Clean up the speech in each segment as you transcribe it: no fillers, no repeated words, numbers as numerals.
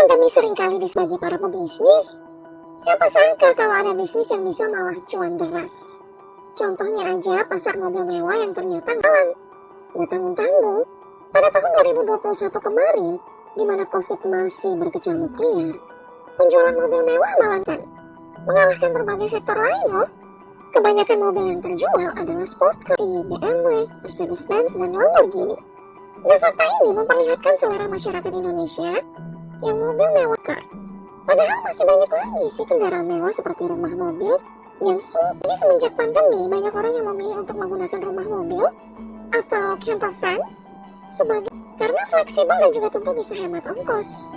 pandemi seringkali bagi para pebisnis, siapa sangka kalau ada bisnis yang bisa malah cuan deras. Contohnya aja pasar mobil mewah yang ternyata ngalang. Gak tanggung-tanggung, pada tahun 2021 kemarin, di mana COVID masih berkecamuk liar, penjualan mobil mewah malah mengalahkan berbagai sektor lain loh. Kebanyakan mobil yang terjual adalah sport car, BMW, Mercedes-Benz, dan Lamborghini. Nah, fakta ini memperlihatkan selera masyarakat Indonesia yang mobil mewah car. Padahal masih banyak lagi sih kendaraan mewah seperti rumah mobil yang ini semenjak pandemi banyak orang yang memilih untuk menggunakan rumah mobil atau camper van karena fleksibel dan juga tentu bisa hemat ongkos.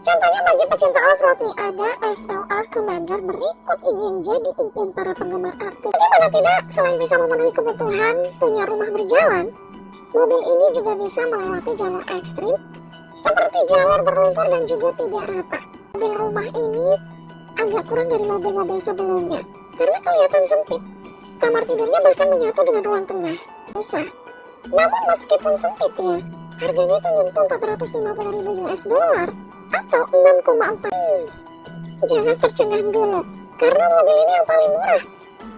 Contohnya bagi pecinta off-road nih, ada SLR Commander berikut ini yang jadi impian para penggemar aktif. Bagaimana tidak, selain bisa memenuhi kebutuhan punya rumah berjalan, mobil ini juga bisa melewati jalur ekstrim seperti jalur berlumpur dan juga tidak rata. Mobil rumah ini agak kurang dari mobil-mobil sebelumnya karena kelihatan sempit. Kamar tidurnya bahkan menyatu dengan ruang tengah. Susah. Namun meskipun sempit ya, harganya itu nyentuh 450.000 US dollar atau 6,4. Jangan tercengang dulu, karena mobil ini yang paling murah.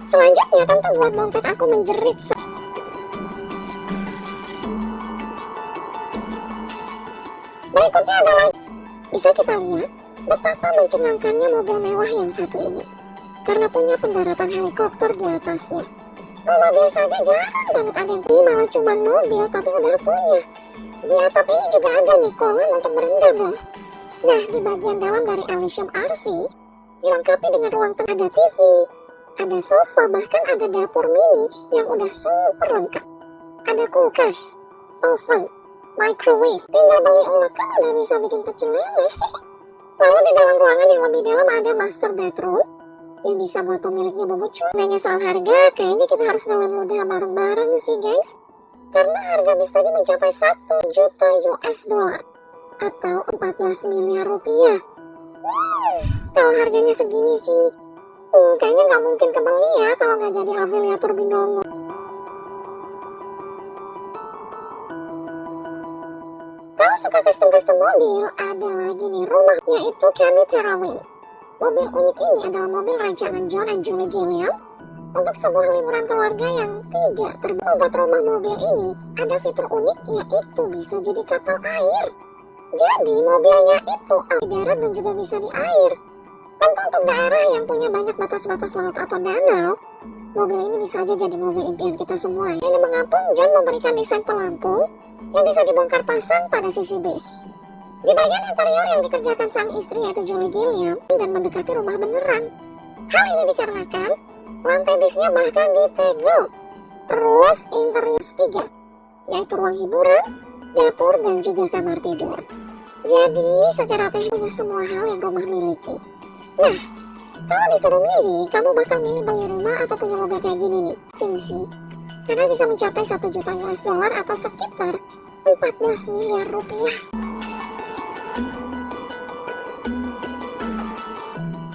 Selanjutnya tentu buat dompet aku menjerit. Berikutnya adalah bisa kita lihat betapa mencengangkannya mobil mewah yang satu ini karena punya pendaratan helikopter di atasnya. Rumah biasa aja jarang banget ada yang malah cuman mobil tapi udah punya. Di atap ini juga ada nih kolam untuk berendam loh. Nah, di bagian dalam dari Elysium RV dilengkapi dengan ruang tengah, ada TV, ada sofa, bahkan ada dapur mini yang udah super lengkap. Ada kulkas, oven, microwave, tinggal beli ulekan udah bisa bikin pecel lele. Lalu di dalam ruangan yang lebih dalam ada master bedroom yang bisa buat pemiliknya bobo-cuan. Nanya soal harga, kayaknya kita harus nelan ludah bareng-bareng sih guys, karena harga bis tadi mencapai 1 juta US dollar atau 14 miliar rupiah. Kalau harganya segini sih, kayaknya nggak mungkin kebeli ya kalau nggak jadi afiliator Binomo. Kalau suka custom mobil, ada lagi nih rumah, yaitu Camry Terrain. Mobil unik ini adalah mobil rancangan John and Julie Gilliam untuk sebuah liburan keluarga yang tidak terbatas. Buat rumah mobil ini ada fitur unik, yaitu bisa jadi kapal air. Jadi mobilnya itu di darat dan juga bisa di air. Tentu untuk daerah yang punya banyak batas-batas laut atau danau, mobil ini bisa aja jadi mobil impian kita semua. Ini mengapung, John memberikan desain pelampung yang bisa dibongkar pasang pada sisi bis. Di bagian interior yang dikerjakan sang istri yaitu Julie Gilliam dan mendekati rumah beneran. Hal ini dikarenakan lantai bisnya bahkan ditegel. Terus interior 3, yaitu ruang hiburan, dapur, dan juga kamar tidur. Jadi secara teknis punya semua hal yang rumah miliki. Nah, kalau disuruh milih, kamu bakal milih beli rumah atau punya mobil kayak gini nih? Sih, karena bisa mencapai 1 juta US dollar atau sekitar 14 miliar rupiah.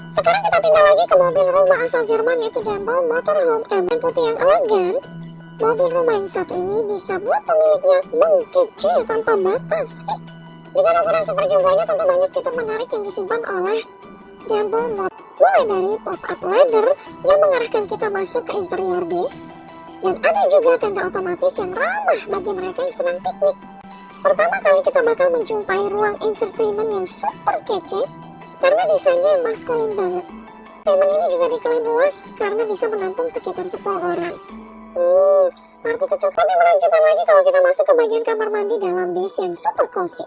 Sekarang kita pindah lagi ke mobil rumah asal Jerman, yaitu Dembel Motorhome M putih yang elegan. Mobil rumah yang satu ini bisa buat pemiliknya mengkece tanpa batas. Dengan ukuran super jumbonya tentu banyak fitur menarik yang disimpan oleh Dembel Motor. Mulai dari pop-up ladder yang mengarahkan kita masuk ke interior bis, dan ada juga tenda otomatis yang ramah bagi mereka yang senang piknik. Pertama kali kita bakal menjumpai ruang entertainment yang super kece karena desainnya yang maskulin banget. Entertainment ini juga diklaim luas karena bisa menampung sekitar 10 orang. Arti kecil lebih menakjubkan lagi kalau kita masuk ke bagian kamar mandi dalam bis yang super cozy.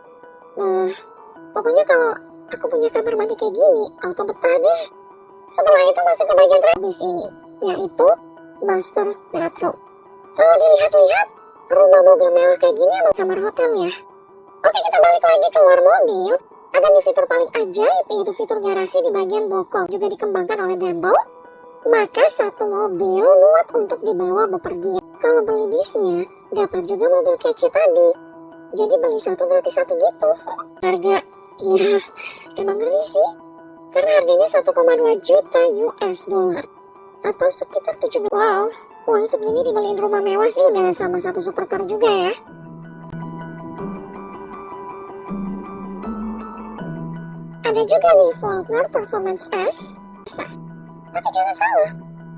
Pokoknya kalau aku punya kamar mandi kayak gini, auto betah deh. Setelah itu masuk ke bagian bis ini, yaitu master bedroom. Kalau dilihat-lihat, rumah mobil mewah kayak gini emang kamar hotel ya. Oke, kita balik lagi keluar mobil. Ada nih fitur paling ajaib, yaitu fitur garasi di bagian bokong. Juga dikembangkan oleh Dembel. Maka satu mobil muat untuk dibawa bepergian. Kalau beli bisnya, dapat juga mobil kece tadi. Jadi beli satu gratis satu gitu. Harga, ya emang ngeri sih. Karena harganya 1,2 juta US dollar atau sekitar 17. Wow, uang segini dibeliin rumah mewah sih udah sama satu supercar juga ya. Ada juga nih Faulkner Performance S. Tapi jangan salah,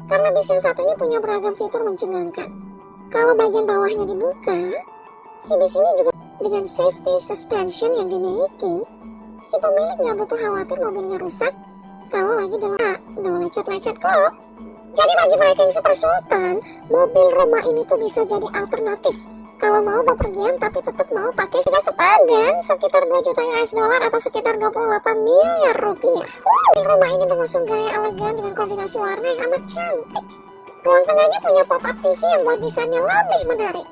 karena bis yang satu ini punya beragam fitur mencengangkan. Kalau bagian bawahnya dibuka, si bis ini juga dengan safety suspension yang dimiliki, si pemilik nggak butuh khawatir mobilnya rusak kalau lagi dalam lecet-lecet kok. Jadi bagi mereka yang super sultan, mobil Roma ini tuh bisa jadi alternatif. Kalau mau bepergian tapi tetap mau pakai sudah sepadan sekitar 2 juta US dollar atau sekitar 28 miliar rupiah. Mobil Roma ini mengusung gaya elegan dengan kombinasi warna yang amat cantik. Ruang tengahnya punya pop-up TV yang buat desainnya lebih menarik.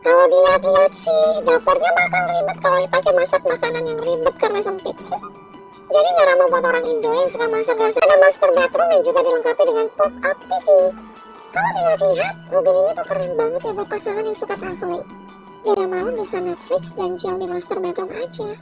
Kalau dilihat-lihat sih, dapurnya bakal ribet kalau dipakai masak makanan yang ribet karena sempit. Jadi nggak ramah buat orang Indo yang suka masak rasa. Ada master bedroom yang juga dilengkapi dengan pop-up TV. Kalau dilihat-lihat, mobil ini tuh keren banget ya buat pasangan yang suka traveling. Jadi malam bisa Netflix dan chill di master bedroom aja.